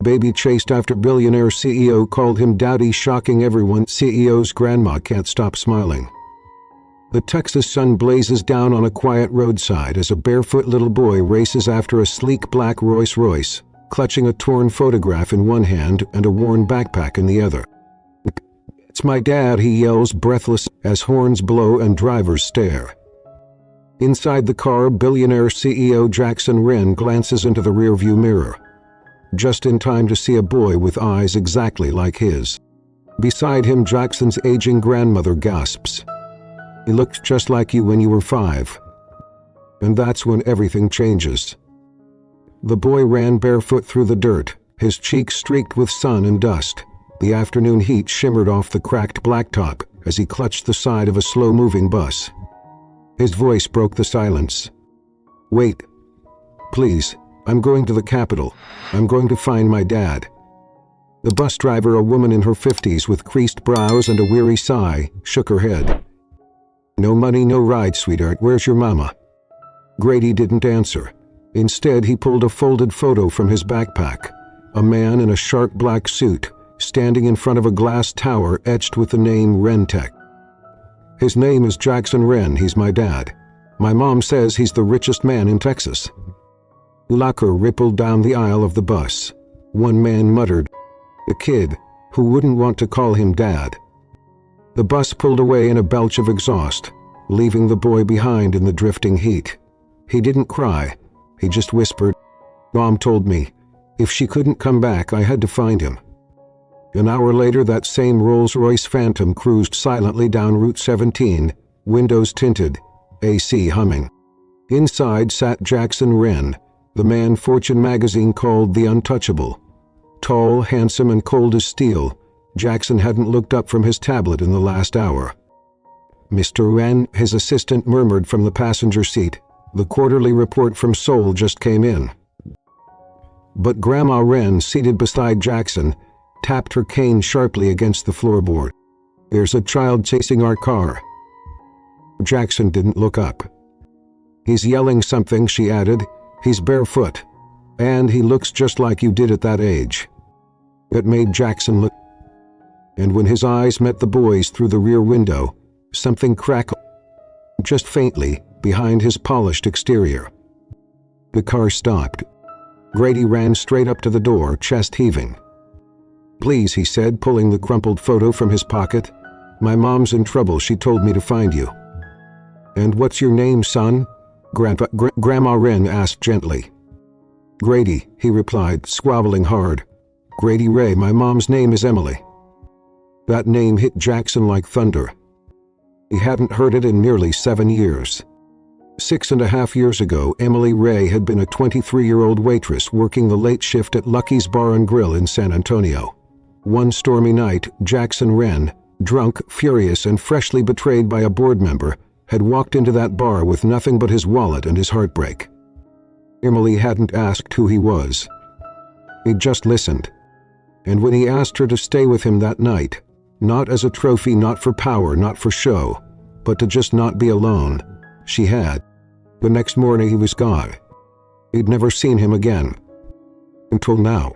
Baby chased after billionaire CEO called him daddy, shocking everyone. CEO's grandma can't stop smiling. The Texas sun blazes down on a quiet roadside as a barefoot little boy races after a sleek black Rolls-Royce, clutching a torn photograph in one hand and a worn backpack in the other. "It's my dad," he yells, breathless, as horns blow and drivers stare. Inside the car, billionaire CEO Jackson Ren glances into the rearview mirror, just in time to see a boy with eyes exactly like his. Beside him, Jackson's aging grandmother gasps, "He looked just like you when you were 5. And that's when everything changes. The boy ran barefoot through the dirt, his cheeks streaked with sun and dust. The afternoon heat shimmered off the cracked blacktop as he clutched the side of a slow-moving bus. His voice broke the silence. "Wait. Please. I'm going to the Capitol. I'm going to find my dad." The bus driver, a woman in her 50s with creased brows and a weary sigh, shook her head. "No money, no ride, sweetheart. Where's your mama?" Grady didn't answer. Instead, he pulled a folded photo from his backpack. A man in a sharp black suit, standing in front of a glass tower etched with the name Rentech. "His name is Jackson Ren. He's my dad. My mom says he's the richest man in Texas." Laughter rippled down the aisle of the bus. One man muttered, "A kid, who wouldn't want to call him dad?" The bus pulled away in a belch of exhaust, leaving the boy behind in the drifting heat. He didn't cry. He just whispered, "Mom told me, if she couldn't come back, I had to find him." An hour later, that same Rolls-Royce Phantom cruised silently down Route 17, windows tinted, AC humming. Inside sat Jackson Ren, the man Fortune magazine called the Untouchable. Tall, handsome, and cold as steel, Jackson hadn't looked up from his tablet in the last hour. "Mr. Ren," his assistant murmured from the passenger seat, "the quarterly report from Seoul just came in." But Grandma Ren, seated beside Jackson, tapped her cane sharply against the floorboard. "There's a child chasing our car." Jackson didn't look up. "He's yelling something," she added. "He's barefoot. And he looks just like you did at that age." It made Jackson look. And when his eyes met the boy's through the rear window, something crackled, just faintly, behind his polished exterior. The car stopped. Grady ran straight up to the door, chest heaving. "Please," he said, pulling the crumpled photo from his pocket. "My mom's in trouble. She told me to find you." "And what's your name, son?" Grandma Ren asked gently. "Grady," he replied, squabbling hard. "Grady Ray. My mom's name is Emily." That name hit Jackson like thunder. He hadn't heard it in nearly 7 years. 6.5 years ago, Emily Ray had been a 23-year-old waitress working the late shift at Lucky's Bar and Grill in San Antonio. One stormy night, Jackson Ren, drunk, furious, and freshly betrayed by a board member, had walked into that bar with nothing but his wallet and his heartbreak. Emily hadn't asked who he was. He'd just listened. And when he asked her to stay with him that night, not as a trophy, not for power, not for show, but to just not be alone, she had. The next morning he was gone. He'd never seen him again. Until now.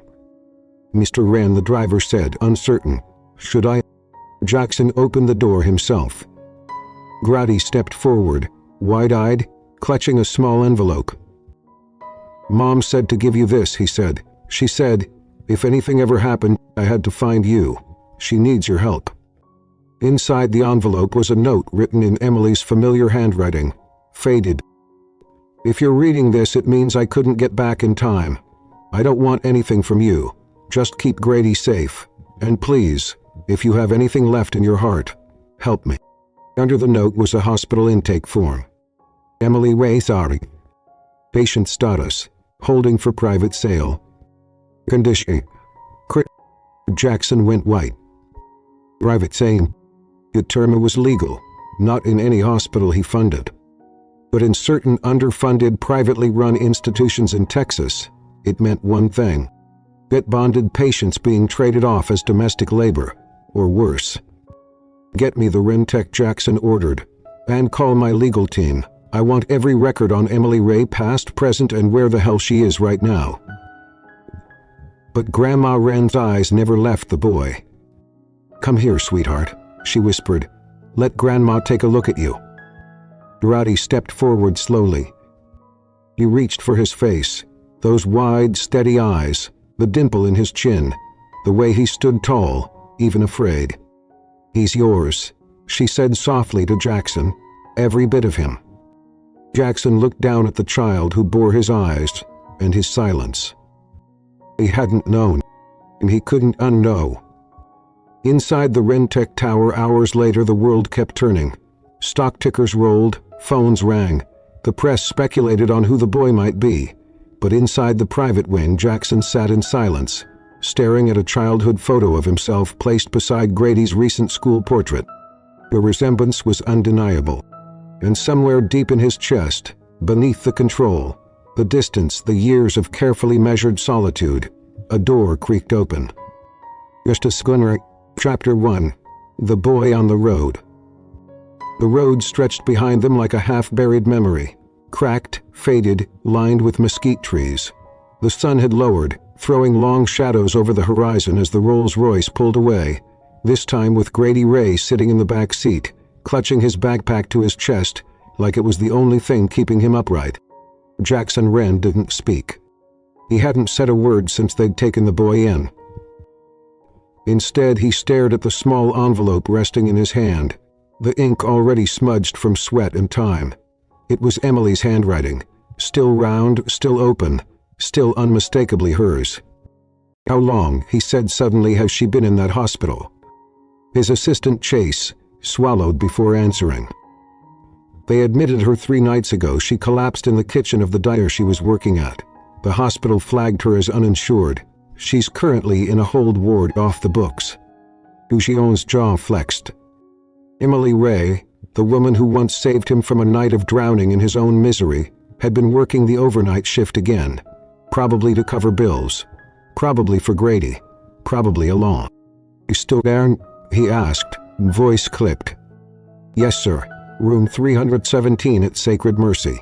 "Mr. Ren," the driver said, uncertain. "Should I?" Jackson opened the door himself. Grady stepped forward, wide-eyed, clutching a small envelope. "Mom said to give you this," he said. "She said, if anything ever happened, I had to find you. She needs your help." Inside the envelope was a note written in Emily's familiar handwriting, faded. "If you're reading this, it means I couldn't get back in time. I don't want anything from you. Just keep Grady safe. And please, if you have anything left in your heart, help me." Under the note was a hospital intake form. "Emily Ray, sorry. Patient status, holding for private sale. Condition, Jackson went white. Private sale. The term was legal, not in any hospital he funded. But in certain underfunded, privately run institutions in Texas, it meant one thing: get bonded patients being traded off as domestic labor, or worse. "Get me the Rentech," Jackson ordered, "and call my legal team. I want every record on Emily Ray, past, present, and where the hell she is right now." But Grandma Ren's eyes never left the boy. "Come here, sweetheart," she whispered. "Let Grandma take a look at you." Roddy stepped forward slowly. He reached for his face, those wide, steady eyes, the dimple in his chin, the way he stood tall, even afraid. "He's yours," she said softly to Jackson, "every bit of him." Jackson looked down at the child who bore his eyes and his silence. He hadn't known, and he couldn't unknow. Inside the Rentec Tower hours later, the world kept turning. Stock tickers rolled, phones rang. The press speculated on who the boy might be. But inside the private wing, Jackson sat in silence, staring at a childhood photo of himself placed beside Grady's recent school portrait. The resemblance was undeniable. And somewhere deep in his chest, beneath the control, the distance, the years of carefully measured solitude, a door creaked open. Just a Gunner, Chapter 1, The Boy on the Road. The road stretched behind them like a half-buried memory, cracked, faded, lined with mesquite trees. The sun had lowered, throwing long shadows over the horizon as the Rolls-Royce pulled away, this time with Grady Ray sitting in the back seat, clutching his backpack to his chest like it was the only thing keeping him upright. Jackson Ren didn't speak. He hadn't said a word since they'd taken the boy in. Instead, he stared at the small envelope resting in his hand, the ink already smudged from sweat and time. It was Emily's handwriting, still round, still open, still unmistakably hers. "How long," he said suddenly, "has she been in that hospital?" His assistant, Chase, swallowed before answering. "They admitted her 3 nights ago. She collapsed in the kitchen of the diner she was working at. The hospital flagged her as uninsured. She's currently in a hold ward off the books." Gouchion's jaw flexed. Emily Ray, the woman who once saved him from a night of drowning in his own misery, had been working the overnight shift again, probably to cover bills, probably for Grady, probably alone. "You still there?" he asked, voice clipped. "Yes, sir. Room 317 at Sacred Mercy."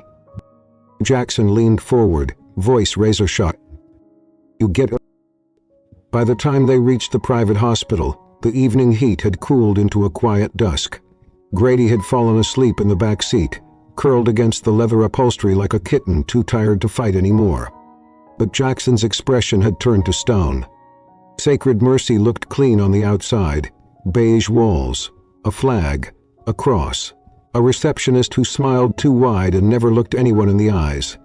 Jackson leaned forward, voice razor-sharp. "You get..." By the time they reached the private hospital, the evening heat had cooled into a quiet dusk. Grady had fallen asleep in the back seat, curled against the leather upholstery like a kitten too tired to fight anymore. But Jackson's expression had turned to stone. Sacred Mercy looked clean on the outside, beige walls, a flag, a cross, a receptionist who smiled too wide and never looked anyone in the eyes.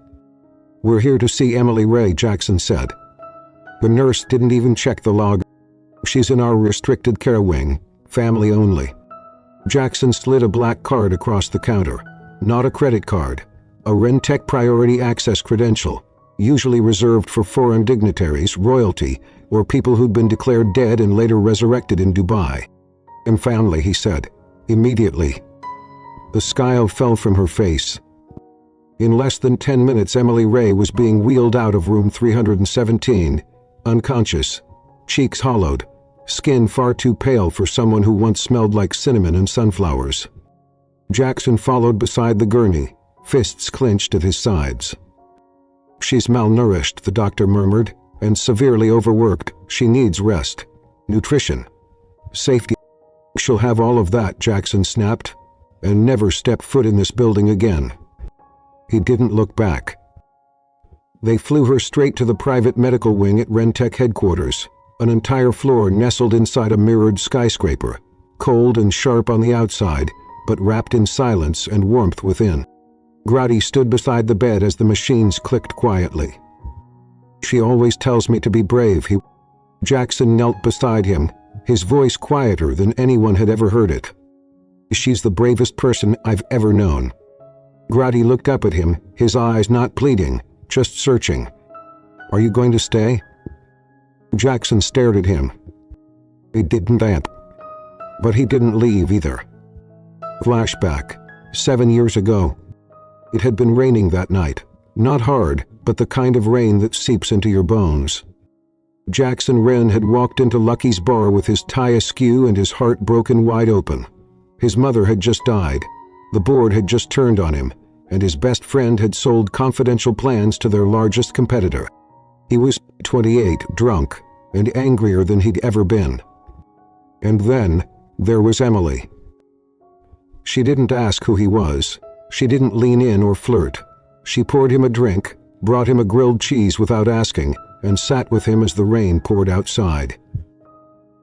"We're here to see Emily Ray," Jackson said. The nurse didn't even check the log. "She's in our restricted care wing, family only." Jackson slid a black card across the counter. Not a credit card, a Rentec Priority Access credential, usually reserved for foreign dignitaries, royalty, or people who'd been declared dead and later resurrected in Dubai. "And family," he said, immediately. The scile fell from her face. In less than 10 minutes, Emily Ray was being wheeled out of room 317, unconscious, cheeks hollowed, skin far too pale for someone who once smelled like cinnamon and sunflowers. Jackson followed beside the gurney, fists clenched at his sides. "She's malnourished," the doctor murmured, "and severely overworked. She needs rest, nutrition, safety." "She'll have all of that," Jackson snapped, "and never step foot in this building again." He didn't look back. They flew her straight to the private medical wing at Rentec headquarters, an entire floor nestled inside a mirrored skyscraper, cold and sharp on the outside, but wrapped in silence and warmth within. Grady stood beside the bed as the machines clicked quietly. "She always tells me to be brave," Jackson knelt beside him, his voice quieter than anyone had ever heard it. "She's the bravest person I've ever known." Grady looked up at him, his eyes not pleading, just searching. "Are you going to stay?" Jackson stared at him. He didn't answer. But he didn't leave either. Flashback. 7 years ago. It had been raining that night. Not hard, but the kind of rain that seeps into your bones. Jackson Ren had walked into Lucky's bar with his tie askew and his heart broken wide open. His mother had just died. The board had just turned on him, and his best friend had sold confidential plans to their largest competitor. He was 28, drunk, and angrier than he'd ever been. And then, there was Emily. She didn't ask who he was. She didn't lean in or flirt. She poured him a drink, brought him a grilled cheese without asking, and sat with him as the rain poured outside.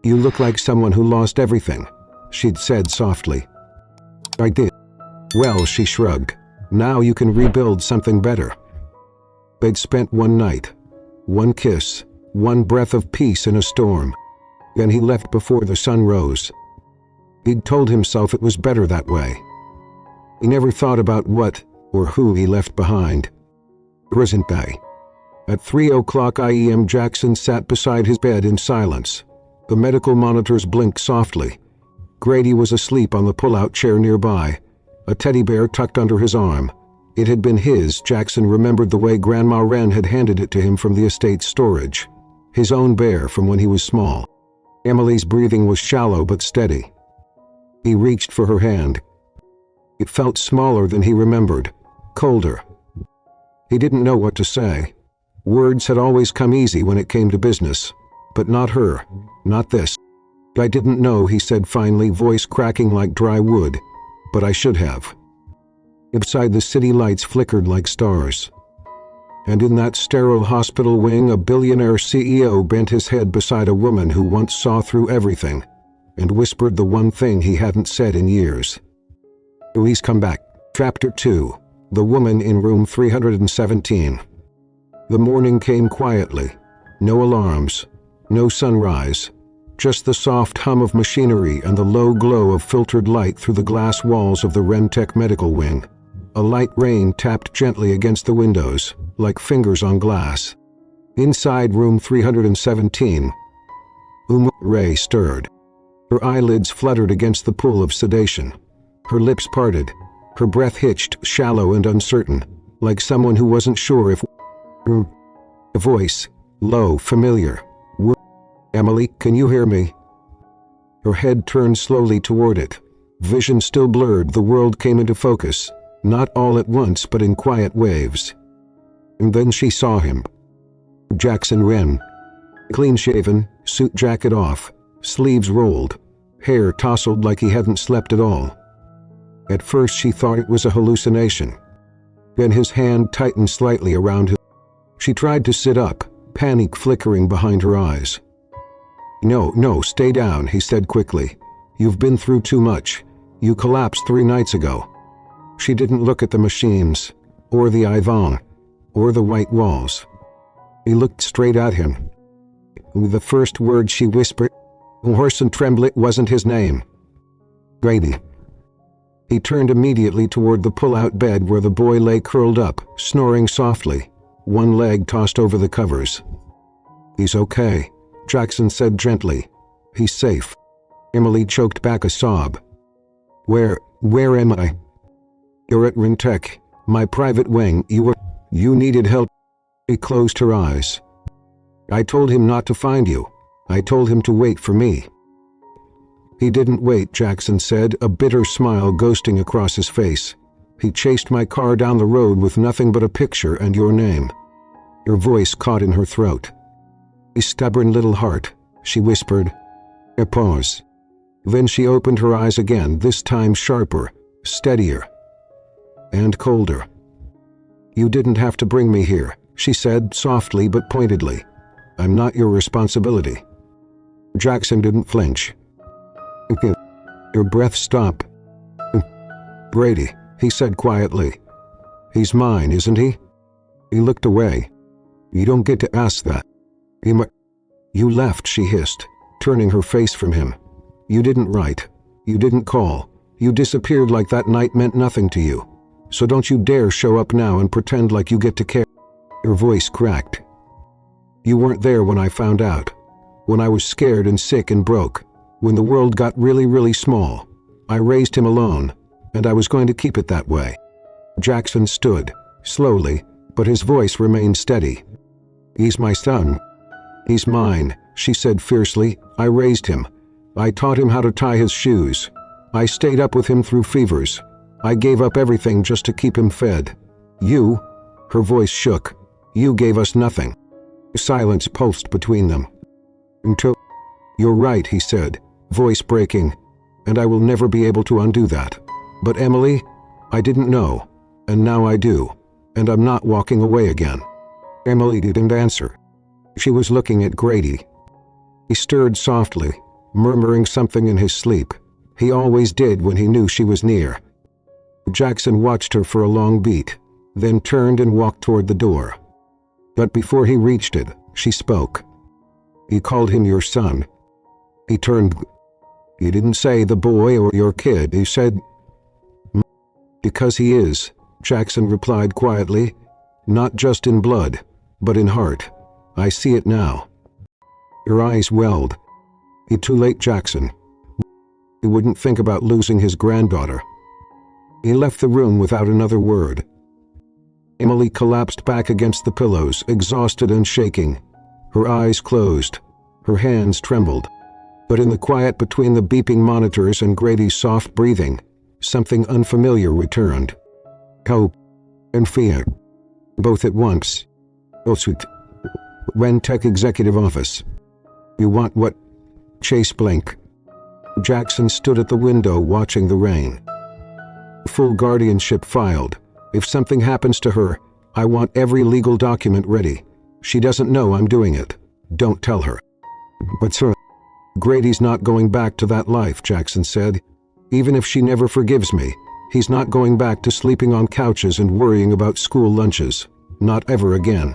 "You look like someone who lost everything," she'd said softly. "I did." "Well," she shrugged, "now you can rebuild something better." They'd spent one night, one kiss, one breath of peace in a storm. Then he left before the sun rose. He'd told himself it was better that way. He never thought about what or who he left behind. Present day. At 3:00 a.m. Jackson sat beside his bed in silence. The medical monitors blinked softly. Grady was asleep on the pull-out chair nearby, a teddy bear tucked under his arm. It had been his. Jackson remembered the way Grandma Ren had handed it to him from the estate's storage. His own bear from when he was small. Emily's breathing was shallow but steady. He reached for her hand. It felt smaller than he remembered, colder. He didn't know what to say. Words had always come easy when it came to business, but not her, not this. "I didn't know," he said finally, voice cracking like dry wood, "but I should have." Inside, the city lights flickered like stars. And in that sterile hospital wing, a billionaire CEO bent his head beside a woman who once saw through everything and whispered the one thing he hadn't said in years. "Please come back." Chapter 2. The Woman in Room 317. The morning came quietly. No alarms, no sunrise, just the soft hum of machinery and the low glow of filtered light through the glass walls of the Rentech medical wing. A light rain tapped gently against the windows, like fingers on glass. Inside room 317, Ray stirred. Her eyelids fluttered against the pull of sedation. Her lips parted, her breath hitched, shallow and uncertain, like someone who wasn't sure if... A voice, low, familiar. "Emily, can you hear me?" Her head turned slowly toward it. Vision still blurred, the world came into focus, not all at once but in quiet waves. And then she saw him. Jackson Ren. Clean-shaven, suit jacket off, sleeves rolled, hair tousled like he hadn't slept at all. At first she thought it was a hallucination. Then his hand tightened slightly around his... She tried to sit up, panic flickering behind her eyes. No, stay down," he said quickly. "You've been through too much. You collapsed 3 nights ago." She didn't look at the machines, or the Ivan, or the white walls. He looked straight at him. The first word she whispered, Horson Tremblet wasn't his name. "Grady." He turned immediately toward the pull-out bed where the boy lay curled up, snoring softly, one leg tossed over the covers. "He's okay," Jackson said gently. "He's safe." Emily choked back a sob. Where am I?" "You're at Rentech, my private wing. You needed help." She closed her eyes. "I told him not to find you. I told him to wait for me." "He didn't wait," Jackson said, a bitter smile ghosting across his face. "He chased my car down the road with nothing but a picture and your name." Her voice caught in her throat. "A stubborn little heart," she whispered. A pause. Then she opened her eyes again, this time sharper, steadier, and colder. "You didn't have to bring me here," she said, softly but pointedly. "I'm not your responsibility." Jackson didn't flinch. Her breath stopped. "Brady," he said quietly. "He's mine, isn't he?" He looked away. "You don't get to ask that." "You left," she hissed, turning her face from him. "You didn't write. You didn't call. You disappeared like that night meant nothing to you. So don't you dare show up now and pretend like you get to care." Her voice cracked. "You weren't there when I found out. When I was scared and sick and broke. When the world got really, really small. I raised him alone, and I was going to keep it that way." Jackson stood, slowly, but his voice remained steady. "He's my son. He's mine," she said fiercely. "I raised him. I taught him how to tie his shoes. I stayed up with him through fevers. I gave up everything just to keep him fed. You," her voice shook, "you gave us nothing." Silence pulsed between them. Until, "You're right," he said, voice breaking, "and I will never be able to undo that. But Emily, I didn't know, and now I do, and I'm not walking away again." Emily didn't answer. She was looking at Grady. He stirred softly, murmuring something in his sleep. He always did when he knew she was near. Jackson watched her for a long beat, then turned and walked toward the door. But before he reached it, she spoke. "He called him your son." He turned. "He didn't say the boy or your kid, he said—" "Because he is," Jackson replied quietly, "not just in blood, but in heart. I see it now." Her eyes welled. Too late, Jackson. He wouldn't think about losing his granddaughter. He left the room without another word. Emily collapsed back against the pillows, exhausted and shaking. Her eyes closed. Her hands trembled. But in the quiet between the beeping monitors and Grady's soft breathing, something unfamiliar returned. Hope and fear. Both at once. Ren Tech Executive Office. "You want what?" Chase blinked. Jackson stood at the window watching the rain. "Full guardianship filed. If something happens to her, I want every legal document ready. She doesn't know I'm doing it. Don't tell her." "But sir, Grady's not going back to that life," Jackson said. "Even if she never forgives me, he's not going back to sleeping on couches and worrying about school lunches. Not ever again."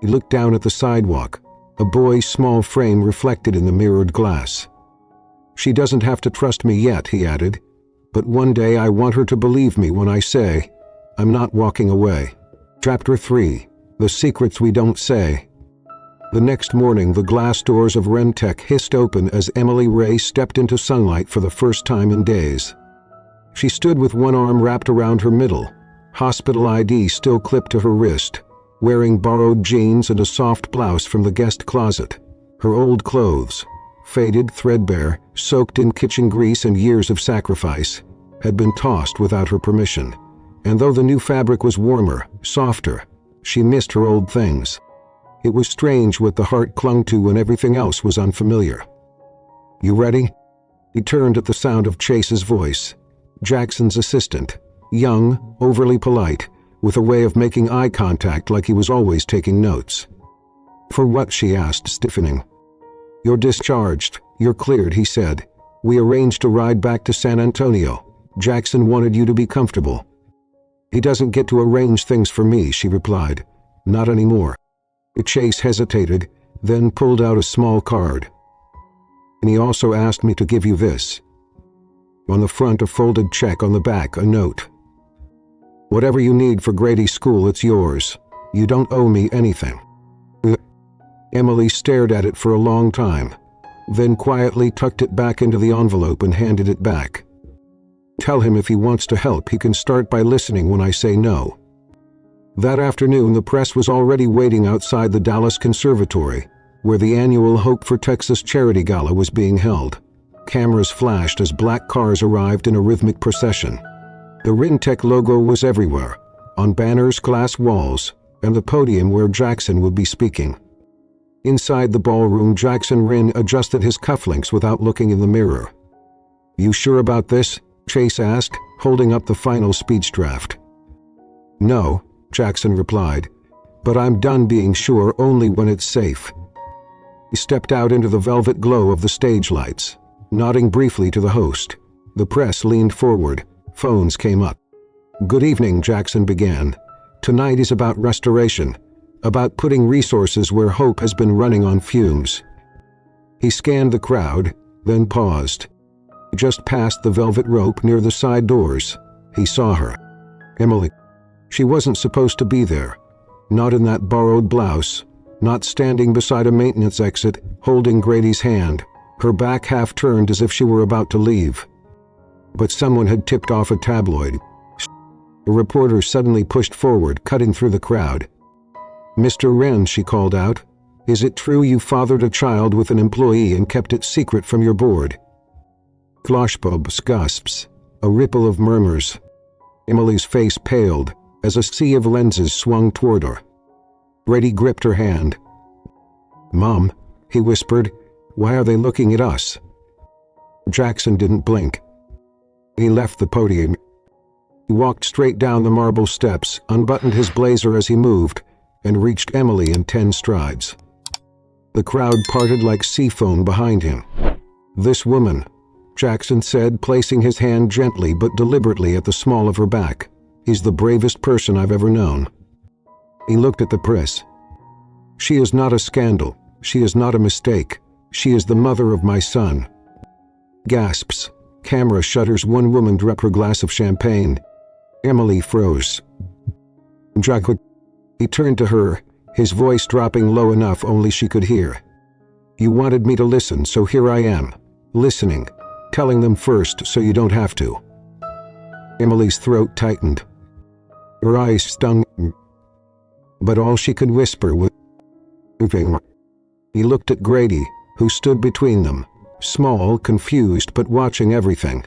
He looked down at the sidewalk, a boy's small frame reflected in the mirrored glass. "She doesn't have to trust me yet," he added, "but one day I want her to believe me when I say, I'm not walking away." Chapter 3. The Secrets We Don't Say. The next morning, the glass doors of Ren Tech hissed open as Emily Ray stepped into sunlight for the first time in days. She stood with one arm wrapped around her middle, hospital ID still clipped to her wrist, wearing borrowed jeans and a soft blouse from the guest closet. Her old clothes, faded, threadbare, soaked in kitchen grease and years of sacrifice, had been tossed without her permission. And though the new fabric was warmer, softer, she missed her old things. It was strange what the heart clung to when everything else was unfamiliar. "You ready?" He turned at the sound of Chase's voice. Jackson's assistant, young, overly polite, with a way of making eye contact like he was always taking notes. "For what?" she asked, stiffening. "You're discharged. You're cleared," he said. "We arranged a ride back to San Antonio. Jackson wanted you to be comfortable." "He doesn't get to arrange things for me," she replied. "Not anymore." Chase hesitated, then pulled out a small card. "And he also asked me to give you this." On the front, a folded check, on the back, a note. "Whatever you need for Grady School, it's yours. You don't owe me anything." Emily stared at it for a long time, then quietly tucked it back into the envelope and handed it back. "Tell him if he wants to help, he can start by listening when I say no." That afternoon, the press was already waiting outside the Dallas Conservatory, where the annual Hope for Texas Charity Gala was being held. Cameras flashed as black cars arrived in a rhythmic procession. The Rintech logo was everywhere, on banners, glass walls, and the podium where Jackson would be speaking. Inside the ballroom, Jackson Ren adjusted his cufflinks without looking in the mirror. "You sure about this?" Chase asked, holding up the final speech draft. "No," Jackson replied, "but I'm done being sure only when it's safe." He stepped out into the velvet glow of the stage lights, nodding briefly to the host. The press leaned forward. Phones came up. "Good evening," Jackson began. "Tonight is about restoration, about putting resources where hope has been running on fumes." He scanned the crowd, then paused. Just past the velvet rope near the side doors, he saw her. Emily. She wasn't supposed to be there. Not in that borrowed blouse, not standing beside a maintenance exit, holding Grady's hand, her back half turned as if she were about to leave. But someone had tipped off a tabloid. A reporter suddenly pushed forward, cutting through the crowd. "Mr. Ren," she called out, "is it true you fathered a child with an employee and kept it secret from your board?" Flashbulbs, gasps, a ripple of murmurs. Emily's face paled as a sea of lenses swung toward her. Grady gripped her hand. "Mom," he whispered, "why are they looking at us?" Jackson didn't blink. He left the podium. He walked straight down the marble steps, unbuttoned his blazer as he moved, and reached Emily in 10 strides. The crowd parted like sea foam behind him. "This woman," Jackson said, placing his hand gently but deliberately at the small of her back, "is the bravest person I've ever known." He looked at the press. "She is not a scandal. She is not a mistake. She is the mother of my son." Gasps. Camera shutters. One woman dropped her glass of champagne. Emily froze. "Jack," he turned to her, his voice dropping low enough only she could hear. "You wanted me to listen, so here I am, listening, telling them first so you don't have to." Emily's throat tightened. Her eyes stung, but all she could whisper was, "Moving." He looked at Grady, who stood between them, small, confused, but watching everything.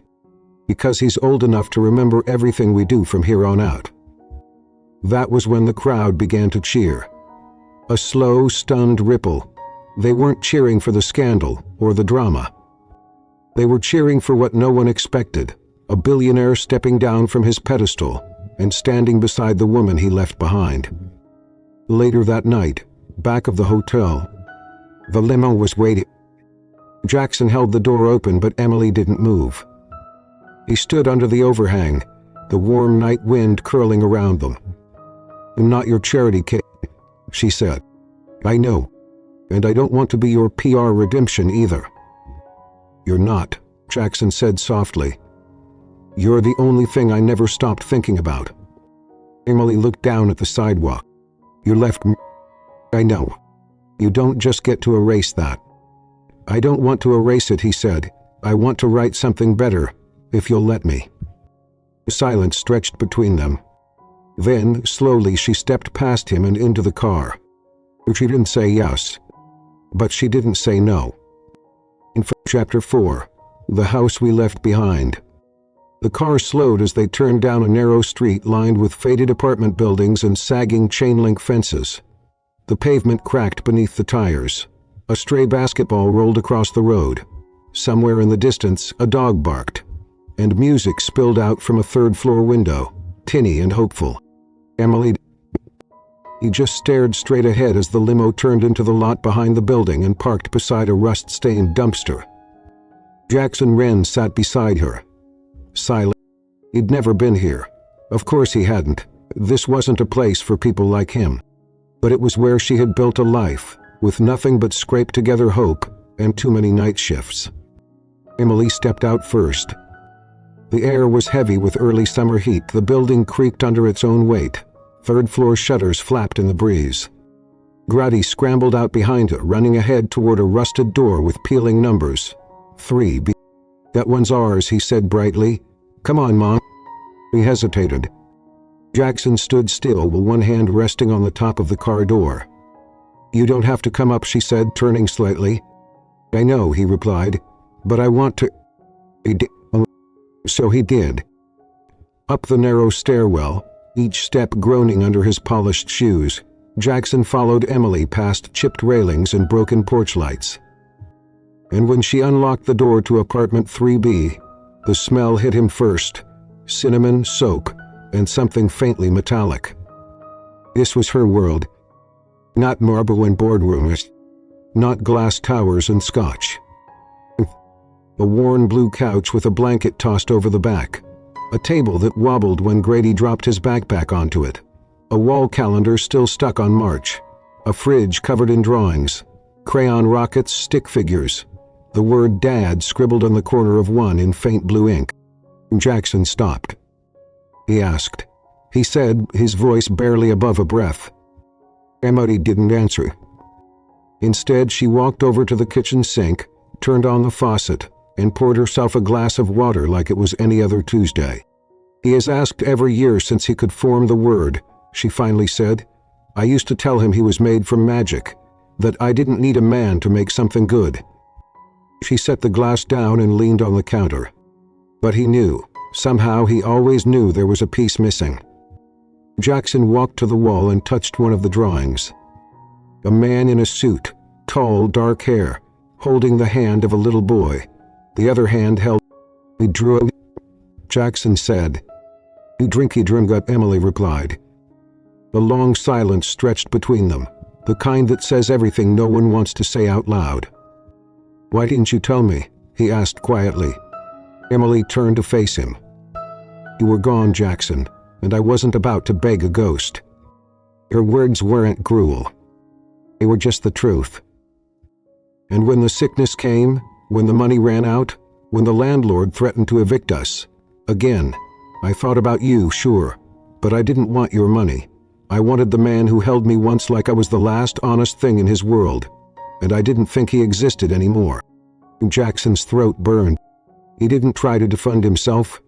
"Because he's old enough to remember everything we do from here on out." That was when the crowd began to cheer. A slow, stunned ripple. They weren't cheering for the scandal or the drama. They were cheering for what no one expected, a billionaire stepping down from his pedestal and standing beside the woman he left behind. Later that night, back of the hotel, the limo was waiting. Jackson held the door open, but Emily didn't move. He stood under the overhang, the warm night wind curling around them. "I'm not your charity kid," she said. "I know, and I don't want to be your PR redemption either." "You're not," Jackson said softly. "You're the only thing I never stopped thinking about." Emily looked down at the sidewalk. "You left me." "I know. You don't just get to erase that." "I don't want to erase it," he said. "I want to write something better, if you'll let me." Silence stretched between them. Then, slowly, she stepped past him and into the car. She didn't say yes, but she didn't say no. In Chapter 4, The House We Left Behind. The car slowed as they turned down a narrow street lined with faded apartment buildings and sagging chain-link fences. The pavement cracked beneath the tires. A stray basketball rolled across the road. Somewhere in the distance, a dog barked, and music spilled out from a third-floor window, tinny and hopeful. Emily. He just stared straight ahead as the limo turned into the lot behind the building and parked beside a rust-stained dumpster. Jackson Ren sat beside her, silent. He'd never been here. Of course he hadn't. This wasn't a place for people like him. But it was where she had built a life, with nothing but scraped-together hope and too many night shifts. Emily stepped out first. The air was heavy with early summer heat. The building creaked under its own weight. Third-floor shutters flapped in the breeze. Grady scrambled out behind her, running ahead toward a rusted door with peeling numbers. 3B. "That one's ours," he said brightly. "Come on, Mom." He hesitated. Jackson stood still, with one hand resting on the top of the car door. "You don't have to come up," she said, turning slightly. "I know," he replied, "but I want to." He did. So he did. Up the narrow stairwell, each step groaning under his polished shoes, Jackson followed Emily past chipped railings and broken porch lights. And when she unlocked the door to apartment 3B, the smell hit him first: cinnamon, soap, and something faintly metallic. This was her world. Not marble and boardrooms. Not glass towers and scotch. A worn blue couch with a blanket tossed over the back. A table that wobbled when Grady dropped his backpack onto it. A wall calendar still stuck on March. A fridge covered in drawings. Crayon rockets, stick figures. The word Dad scribbled on the corner of one in faint blue ink. Jackson stopped. He asked. He said, his voice barely above a breath. Emily didn't answer. Instead, she walked over to the kitchen sink, turned on the faucet, and poured herself a glass of water like it was any other Tuesday. "He has asked every year since he could form the word," she finally said. "I used to tell him he was made from magic, that I didn't need a man to make something good." She set the glass down and leaned on the counter. But he knew. Somehow he always knew there was a piece missing. Jackson walked to the wall and touched one of the drawings. A man in a suit, tall, dark hair, holding the hand of a little boy. The other hand held. He drew. Jackson said. You drinky drink, Emily replied. A long silence stretched between them, the kind that says everything no one wants to say out loud. Why didn't you tell me? He asked quietly. Emily turned to face him. You were gone, Jackson, and I wasn't about to beg a ghost. Her words weren't cruel. They were just the truth. And when the sickness came, when the money ran out, when the landlord threatened to evict us, again, I thought about you, sure, but I didn't want your money. I wanted the man who held me once like I was the last honest thing in his world, and I didn't think he existed anymore. Jackson's throat burned. He didn't try to defend himself.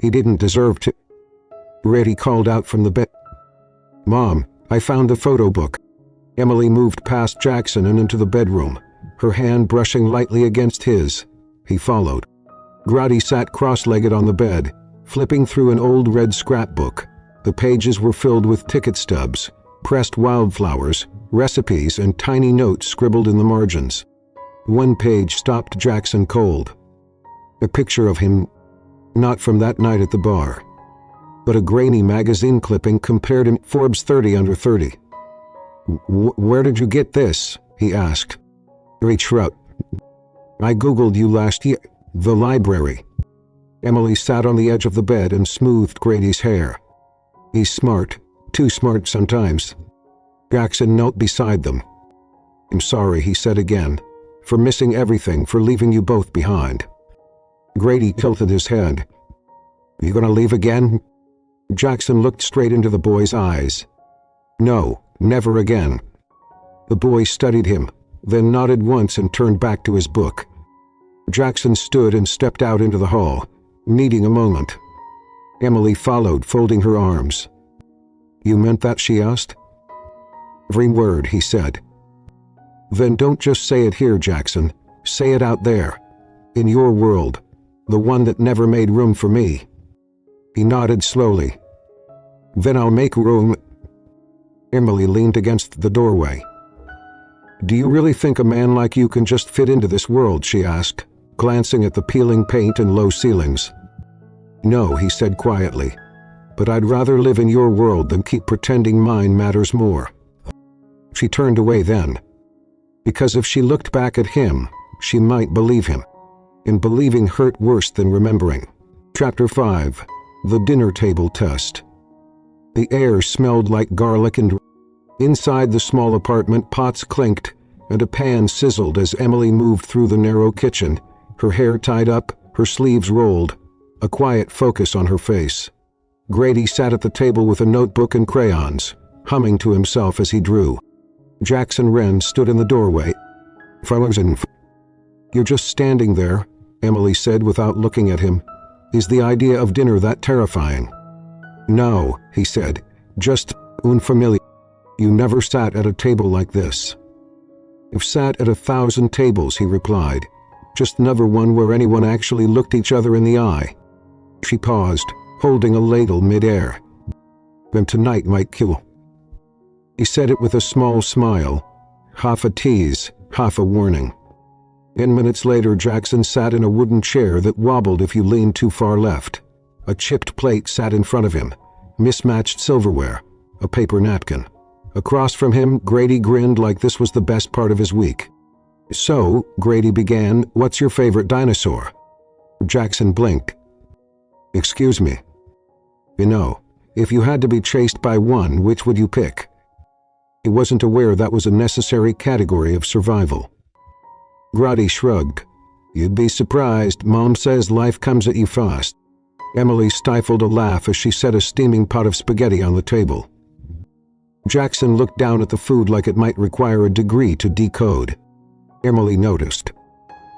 He didn't deserve to. Reddy called out from the bed. Mom, I found the photo book. Emily moved past Jackson and into the bedroom, her hand brushing lightly against his. He followed. Grady sat cross-legged on the bed, flipping through an old red scrapbook. The pages were filled with ticket stubs, pressed wildflowers, recipes, and tiny notes scribbled in the margins. One page stopped Jackson cold. A picture of him, not from that night at the bar, but a grainy magazine clipping compared him Forbes 30 under 30. Where did you get this? He asked. He shrugged. I Googled you last year. The library. Emily sat on the edge of the bed and smoothed Grady's hair. He's smart, too smart sometimes. Jackson knelt beside them. I'm sorry, he said again, for missing everything, for leaving you both behind. Grady tilted his head. You gonna leave again? Jackson looked straight into the boy's eyes. No, never again. The boy studied him, then nodded once and turned back to his book. Jackson stood and stepped out into the hall, needing a moment. Emily followed, folding her arms. You meant that, she asked. Every word, he said. Then don't just say it here, Jackson. Say it out there. In your world. The one that never made room for me. He nodded slowly. Then I'll make room. Emily leaned against the doorway. Do you really think a man like you can just fit into this world, she asked, glancing at the peeling paint and low ceilings. No, he said quietly, but I'd rather live in your world than keep pretending mine matters more. She turned away then, because if she looked back at him, she might believe him, and believing hurt worse than remembering. Chapter 5. The Dinner Table Test. The air smelled like garlic and inside the small apartment, pots clinked and a pan sizzled as Emily moved through the narrow kitchen, her hair tied up, her sleeves rolled, a quiet focus on her face. Grady sat at the table with a notebook and crayons, humming to himself as he drew. Jackson Ren stood in the doorway. Frozen. You're just standing there, Emily said without looking at him. Is the idea of dinner that terrifying? No, he said, just unfamiliar. You never sat at a table like this. I've sat at 1,000 tables, he replied, just never one where anyone actually looked each other in the eye. She paused, holding a ladle mid-air. Then tonight might kill. He said it with a small smile, half a tease, half a warning. 10 minutes later, Jackson sat in a wooden chair that wobbled if you leaned too far left. A chipped plate sat in front of him, mismatched silverware, a paper napkin. Across from him, Grady grinned like this was the best part of his week. So, Grady began, what's your favorite dinosaur? Jackson blinked. Excuse me. You know, if you had to be chased by one, which would you pick? He wasn't aware that was a necessary category of survival. Grady shrugged. You'd be surprised. Mom says life comes at you fast. Emily stifled a laugh as she set a steaming pot of spaghetti on the table. Jackson looked down at the food like it might require a degree to decode. Emily noticed.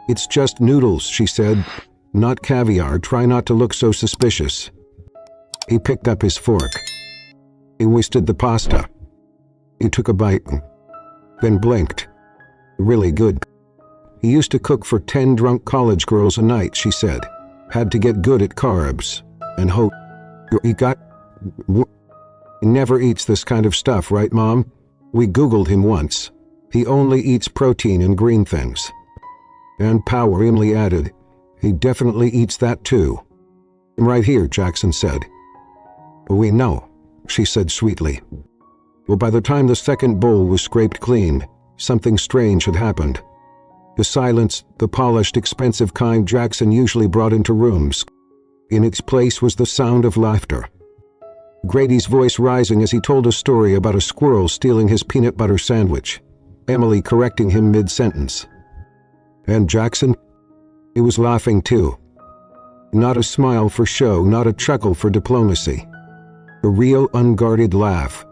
It's just noodles, she said. Not caviar. Try not to look so suspicious. He picked up his fork. He wasted the pasta. He took a bite, then blinked. Really good. He used to cook for 10 drunk college girls a night, she said. Had to get good at carbs. And hope. He never eats this kind of stuff, right, Mom? We Googled him once. He only eats protein and green things. And power, Emily added. He definitely eats that too. Right here, Jackson said. We know, she said sweetly. Well, by the time the second bowl was scraped clean, something strange had happened. The silence, the polished, expensive kind Jackson usually brought into rooms. In its place was the sound of laughter. Grady's voice rising as he told a story about a squirrel stealing his peanut butter sandwich, Emily correcting him mid-sentence. And Jackson? He was laughing too. Not a smile for show, not a chuckle for diplomacy. A real, unguarded laugh.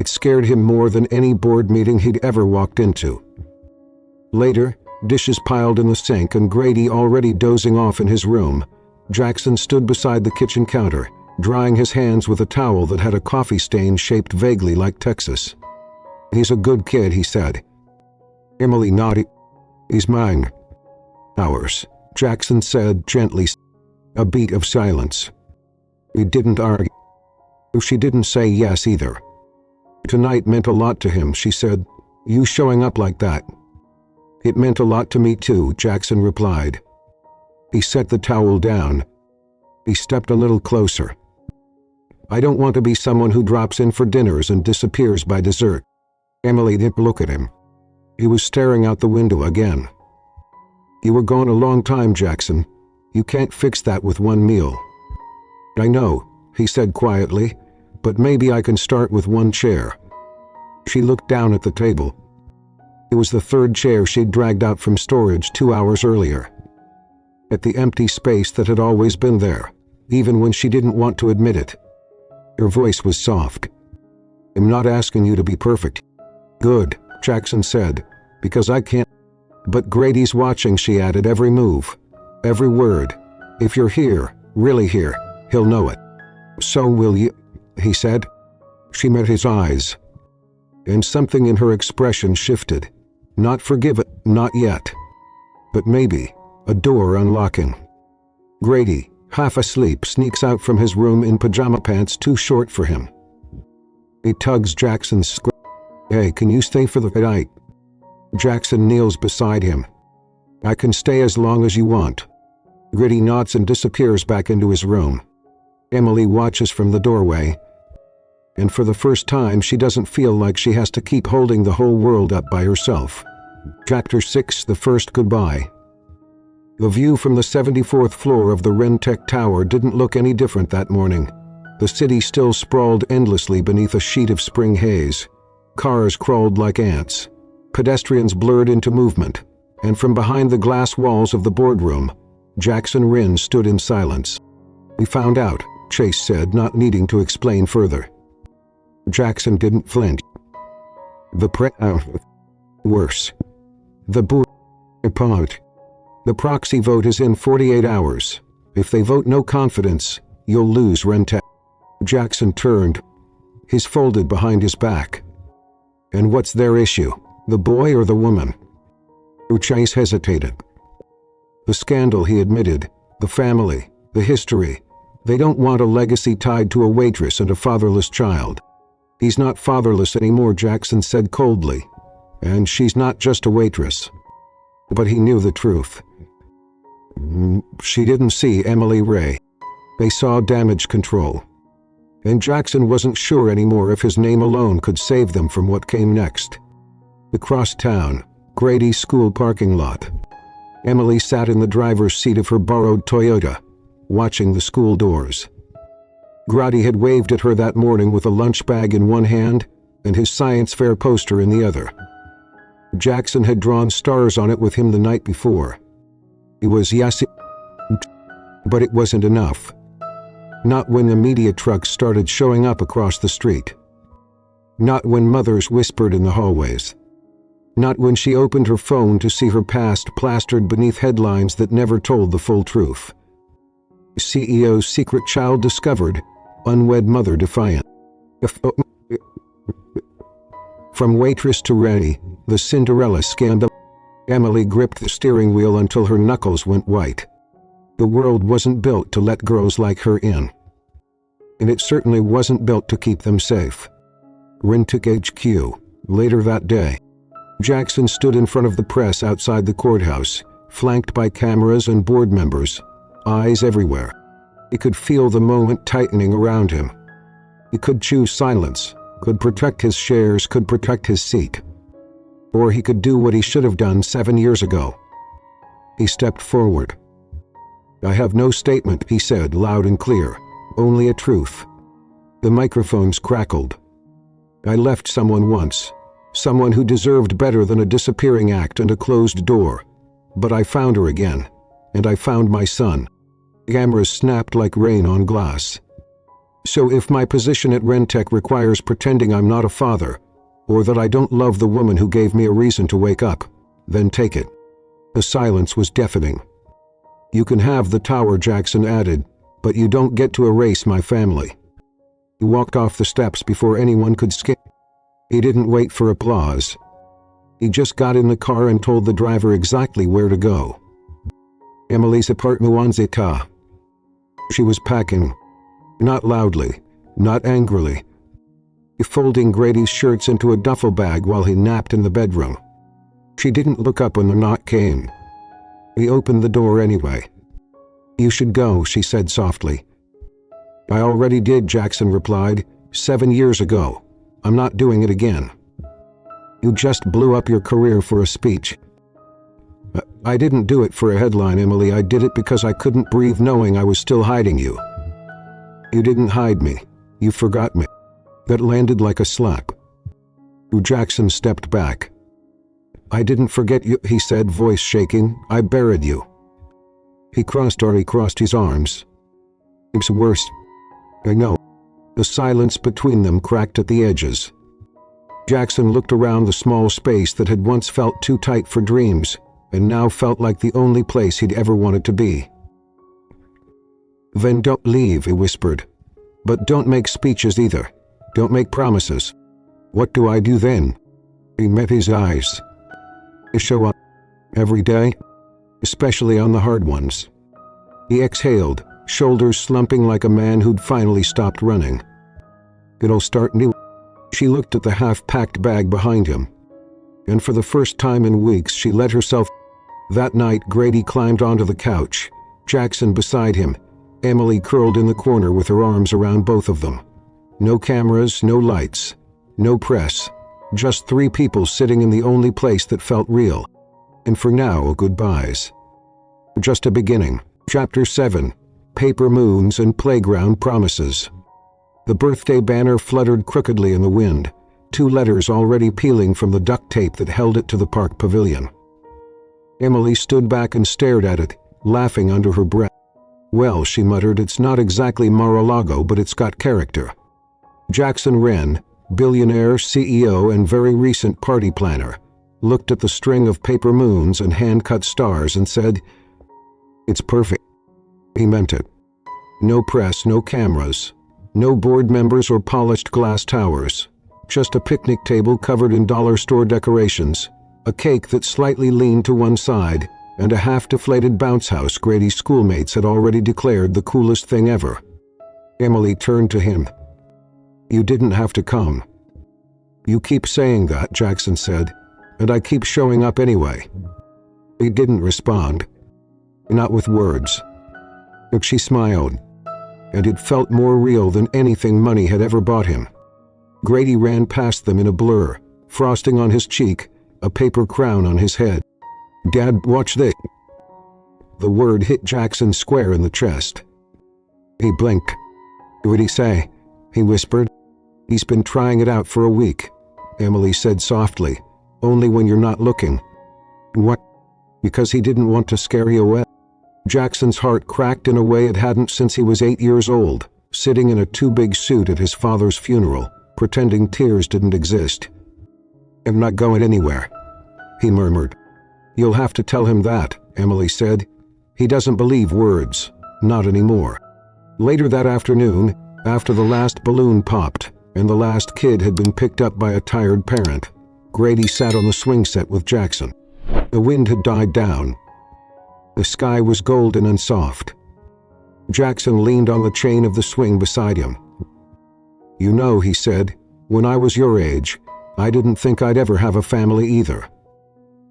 It scared him more than any board meeting he'd ever walked into. Later, dishes piled in the sink and Grady already dozing off in his room, Jackson stood beside the kitchen counter, drying his hands with a towel that had a coffee stain shaped vaguely like Texas. He's a good kid, he said. Emily nodded. He's mine. Ours, Jackson said gently. A beat of silence. We didn't argue. She didn't say yes either. Tonight meant a lot to him, she said. You showing up like that. It meant a lot to me too, Jackson replied. He set the towel down. He stepped a little closer. I don't want to be someone who drops in for dinners and disappears by dessert. Emily didn't look at him. He was staring out the window again. You were gone a long time, Jackson. You can't fix that with one meal. I know, he said quietly, but maybe I can start with one chair. She looked down at the table. It was the third chair she'd dragged out from storage 2 hours earlier. At the empty space that had always been there, even when she didn't want to admit it. Her voice was soft. I'm not asking you to be perfect. Good, Jackson said, because I can't. But Grady's watching, she added, every move, every word. If you're here, really here, he'll know it. So will you, he said. She met his eyes. And something in her expression shifted. Not forgive it, not yet. But maybe, a door unlocking. Grady, half asleep, sneaks out from his room in pajama pants too short for him. He tugs Jackson's screen. Hey, can you stay for the night? Jackson kneels beside him. I can stay as long as you want. Grady nods and disappears back into his room. Emily watches from the doorway. And for the first time, she doesn't feel like she has to keep holding the whole world up by herself. Chapter 6, The First Goodbye. The view from the 74th floor of the Ren Tech Tower didn't look any different that morning. The city still sprawled endlessly beneath a sheet of spring haze. Cars crawled like ants. Pedestrians blurred into movement. And from behind the glass walls of the boardroom, Jackson Ren stood in silence. We found out, Chase said, not needing to explain further. Jackson didn't flinch. Worse. The part. The proxy vote is in 48 hours. If they vote no confidence, you'll lose Rentec. Jackson turned. His folded behind his back. And what's their issue? The boy or the woman? Chase hesitated. The scandal, he admitted. The family. The history. They don't want a legacy tied to a waitress and a fatherless child. He's not fatherless anymore, Jackson said coldly. And she's not just a waitress. But he knew the truth. She didn't see Emily Ray. They saw damage control. And Jackson wasn't sure anymore if his name alone could save them from what came next. Across town, Grady's school parking lot. Emily sat in the driver's seat of her borrowed Toyota, watching the school doors. Grady had waved at her that morning with a lunch bag in one hand and his science fair poster in the other. Jackson had drawn stars on it with him the night before. He was but it wasn't enough. Not when the media trucks started showing up across the street. Not when mothers whispered in the hallways. Not when she opened her phone to see her past plastered beneath headlines that never told the full truth. CEO's secret child discovered, unwed mother defiant. From waitress to Rennie, the Cinderella scandal. Emily gripped the steering wheel until her knuckles went white. The world wasn't built to let girls like her in. And it certainly wasn't built to keep them safe. Rentic HQ, later that day. Jackson stood in front of the press outside the courthouse, flanked by cameras and board members, eyes everywhere. He could feel the moment tightening around him. He could choose silence, could protect his shares, could protect his seat. Or he could do what he should have done 7 years ago. He stepped forward. "I have no statement," he said loud and clear, "only a truth." The microphones crackled. "I left someone once, someone who deserved better than a disappearing act and a closed door. But I found her again, and I found my son." Cameras snapped like rain on glass. "So if my position at Rentech requires pretending I'm not a father, or that I don't love the woman who gave me a reason to wake up, then take it." The silence was deafening. "You can have the tower," Jackson added, "but you don't get to erase my family." He walked off the steps before anyone could skip. He didn't wait for applause. He just got in the car and told the driver exactly where to go. Emily's apartment. She was packing. Not loudly, not angrily. Folding Grady's shirts into a duffel bag while he napped in the bedroom. She didn't look up when the knock came. He opened the door anyway. "You should go," she said softly. "I already did," Jackson replied, 7 years ago. "I'm not doing it again." "You just blew up your career for a speech." I didn't do it for a headline, Emily. I did it because I couldn't breathe knowing I was still hiding you." "You didn't hide me. You forgot me." That landed like a slap. Jackson stepped back. "I didn't forget you," he said, voice shaking. "I buried you." He crossed his arms. "It's worse." "I know." The silence between them cracked at the edges. Jackson looked around the small space that had once felt too tight for dreams, and now felt like the only place he'd ever wanted to be. "Then don't leave," he whispered. "But don't make speeches either. Don't make promises." "What do I do then?" He met his eyes. "You show up. Every day. Especially on the hard ones." He exhaled, shoulders slumping like a man who'd finally stopped running. "It'll start new." She looked at the half-packed bag behind him. And for the first time in weeks she let herself. That night Grady climbed onto the couch, Jackson beside him, Emily curled in the corner with her arms around both of them. No cameras, no lights, no press, just 3 people sitting in the only place that felt real. And for now, goodbyes. Just a beginning. Chapter 7. Paper Moons and Playground Promises. The birthday banner fluttered crookedly in the wind, 2 letters already peeling from the duct tape that held it to the park pavilion. Emily stood back and stared at it, laughing under her breath. "Well," she muttered, "it's not exactly Mar-a-Lago, but it's got character." Jackson Ren, billionaire, CEO, and very recent party planner, looked at the string of paper moons and hand-cut stars and said, "It's perfect." He meant it. No press, no cameras, no board members or polished glass towers, just a picnic table covered in dollar store decorations, a cake that slightly leaned to one side, and a half-deflated bounce house Grady's schoolmates had already declared the coolest thing ever. Emily turned to him. "You didn't have to come." "You keep saying that," Jackson said, "and I keep showing up anyway." He didn't respond. Not with words. But she smiled, and it felt more real than anything money had ever bought him. Grady ran past them in a blur, frosting on his cheek, a paper crown on his head. "Dad, watch this." The word hit Jackson square in the chest. He blinked. "What'd he say?" he whispered. "He's been trying it out for a week," Emily said softly, "only when you're not looking." "What?" "Because he didn't want to scare you away." Jackson's heart cracked in a way it hadn't since he was 8 years old, sitting in a too-big suit at his father's funeral, pretending tears didn't exist. "I'm not going anywhere," he murmured. "You'll have to tell him that," Emily said. "He doesn't believe words. Not anymore." Later that afternoon, after the last balloon popped and the last kid had been picked up by a tired parent, Grady sat on the swing set with Jackson. The wind had died down. The sky was golden and soft. Jackson leaned on the chain of the swing beside him. "You know," he said, "when I was your age, I didn't think I'd ever have a family either.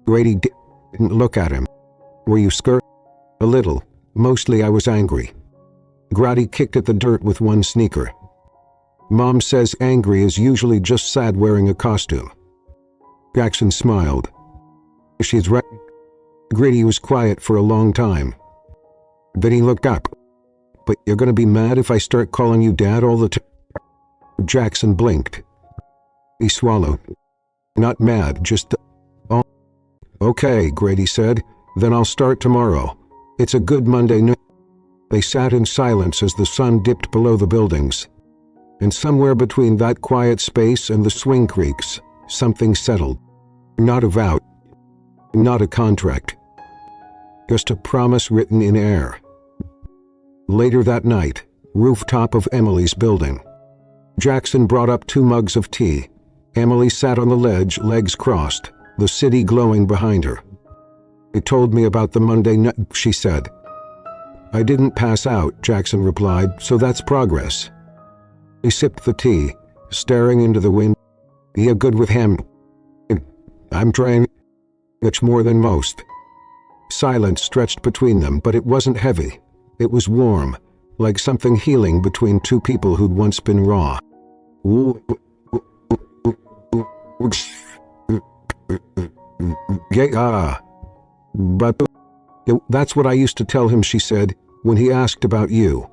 Grady didn't look at him. Were you scared? A little. Mostly I was angry. Grady kicked at the dirt with one sneaker. Mom says angry is usually just sad wearing a costume. Jackson smiled. She's right. Grady was quiet for a long time. Then he looked up. But you're gonna be mad if I start calling you Dad all the time? Jackson blinked. He swallowed. Not mad, just... Oh. Okay, Grady said. Then I'll start tomorrow. It's a good Monday night. They sat in silence as the sun dipped below the buildings. And somewhere between that quiet space and the swing creaks, something settled. Not a vow. Not a contract. Just a promise written in air. Later that night, rooftop of Emily's building. Jackson brought up 2 mugs of tea. Emily sat on the ledge, legs crossed, the city glowing behind her. "They told me about the Monday night," she said. "I didn't pass out," Jackson replied, "so that's progress." He sipped the tea, staring into the wind. "You're good with him." "I'm trying. It's more than most." Silence stretched between them, but it wasn't heavy. It was warm, like something healing between 2 people who'd once been raw. But that's what I used to tell him, she said, when he asked about you,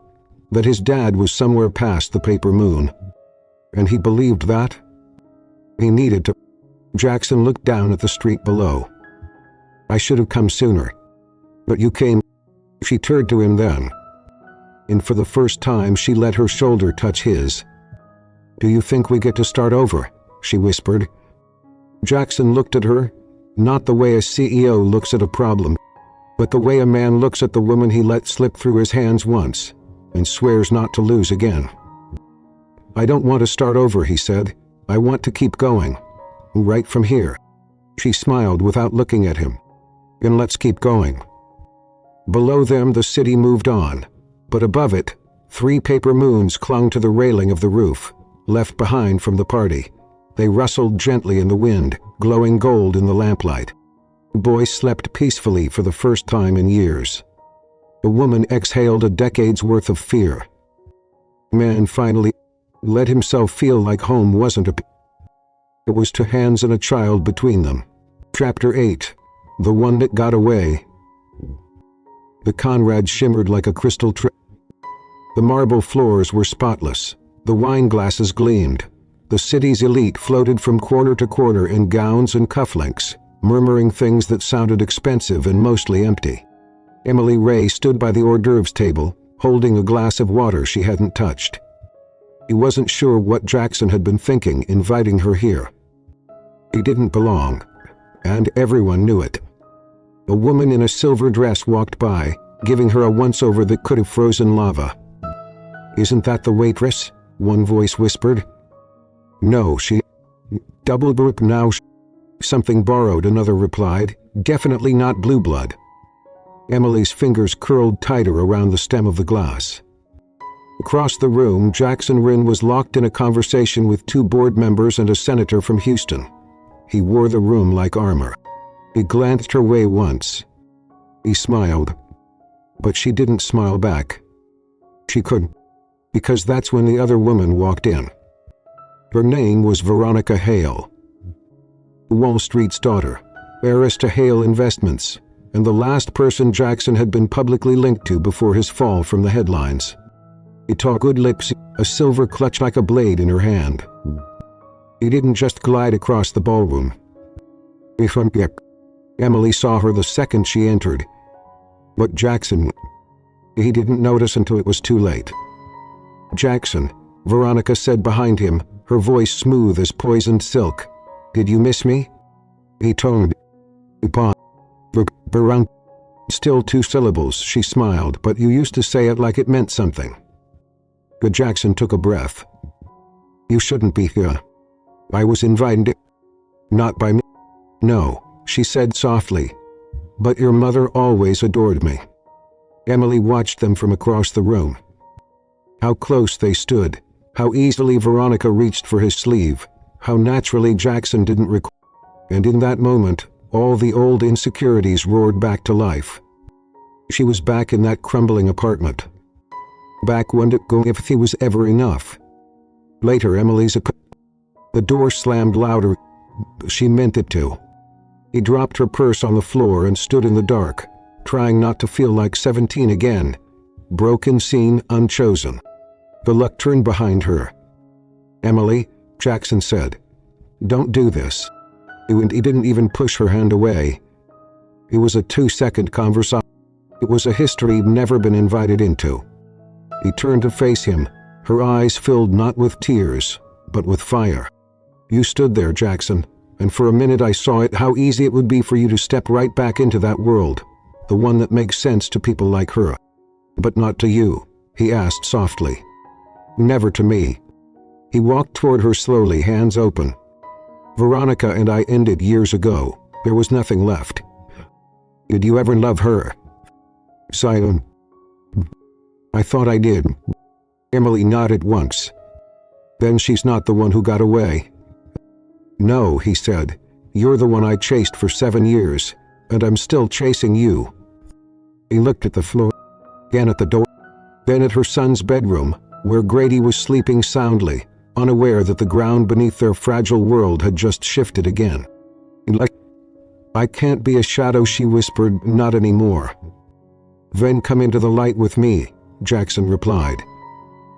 that his dad was somewhere past the paper moon. And he believed that? He needed to. Jackson looked down at the street below. "I should have come sooner. But you came." She turned to him then. And for the first time she let her shoulder touch his. "Do you think we get to start over?" she whispered. Jackson looked at her, not the way a CEO looks at a problem, but the way a man looks at the woman he let slip through his hands once, and swears not to lose again. "I don't want to start over," he said. "I want to keep going. Right from here." She smiled without looking at him. "And let's keep going." Below them the city moved on, but above it, 3 paper moons clung to the railing of the roof, left behind from the party. They rustled gently in the wind, glowing gold in the lamplight. The boy slept peacefully for the first time in years. The woman exhaled a decade's worth of fear. Man finally let himself feel like home wasn't a... It was 2 hands and a child between them. Chapter 8. The One That Got Away. The Conrad shimmered like a crystal The marble floors were spotless. The wine glasses gleamed. The city's elite floated from corner to corner in gowns and cufflinks, murmuring things that sounded expensive and mostly empty. Emily Ray stood by the hors d'oeuvres table, holding a glass of water she hadn't touched. He wasn't sure what Jackson had been thinking inviting her here. He didn't belong, and everyone knew it. A woman in a silver dress walked by, giving her a once-over that could have frozen lava. "Isn't that the waitress?" one voice whispered. "No, she..." "Double group now." "Something borrowed," another replied. "Definitely not blue blood." Emily's fingers curled tighter around the stem of the glass. Across the room, Jackson Ren was locked in a conversation with 2 board members and a senator from Houston. He wore the room like armor. He glanced her way once. He smiled. But she didn't smile back. She couldn't, because that's when the other woman walked in. Her name was Veronica Hale. Wall Street's daughter, heiress to Hale Investments, and the last person Jackson had been publicly linked to before his fall from the headlines. He talked good lips, a silver clutch like a blade in her hand. He didn't just glide across the ballroom. Emily saw her the second she entered. But Jackson, he didn't notice until it was too late. "Jackson," Veronica said behind him, her voice smooth as poisoned silk. "Did you miss me?" He toned. He paused. Still 2 syllables, she smiled, "but you used to say it like it meant something." But Jackson took a breath. "You shouldn't be here. I was invited." "Not by me." "No," she said softly. "But your mother always adored me." Emily watched them from across the room. How close they stood, how easily Veronica reached for his sleeve, how naturally Jackson didn't recall. And in that moment, all the old insecurities roared back to life. She was back in that crumbling apartment. Back when it go if he was ever enough. Later, the door slammed louder. She meant it to. He dropped her purse on the floor and stood in the dark, trying not to feel like 17 again. Broken scene, unchosen. The luck turned behind her. "Emily," Jackson said, "don't do this." And he didn't even push her hand away. It was a 2-second conversation. It was a history he'd never been invited into. He turned to face him, her eyes filled not with tears, but with fire. "You stood there, Jackson, and for a minute I saw how easy it would be for you to step right back into that world, the one that makes sense to people like her. But not to you," he asked softly. "Never to me." He walked toward her slowly, hands open. "Veronica and I ended years ago. There was nothing left." "Did you ever love her?" "Silent. I thought I did." Emily nodded once. "Then she's not the one who got away." "No," he said. "You're the one I chased for 7 years, and I'm still chasing you." He looked at the floor, again at the door, then at her son's bedroom, where Grady was sleeping soundly, unaware that the ground beneath their fragile world had just shifted again. "I can't be a shadow," she whispered, "not anymore." "Then come into the light with me," Jackson replied.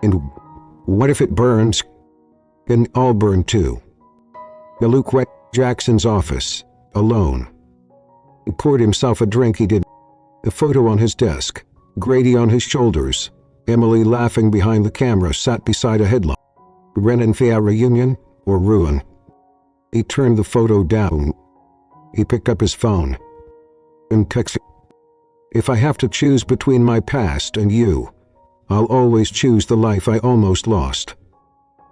"And what if it burns?" "Then I'll burn too." Luke went to Jackson's office, alone. He poured himself a drink. He did. The photo on his desk, Grady on his shoulders, Emily laughing behind the camera sat beside a headline. Ren and Thea reunion or ruin? He turned the photo down. He picked up his phone and texted, "If I have to choose between my past and you, I'll always choose the life I almost lost."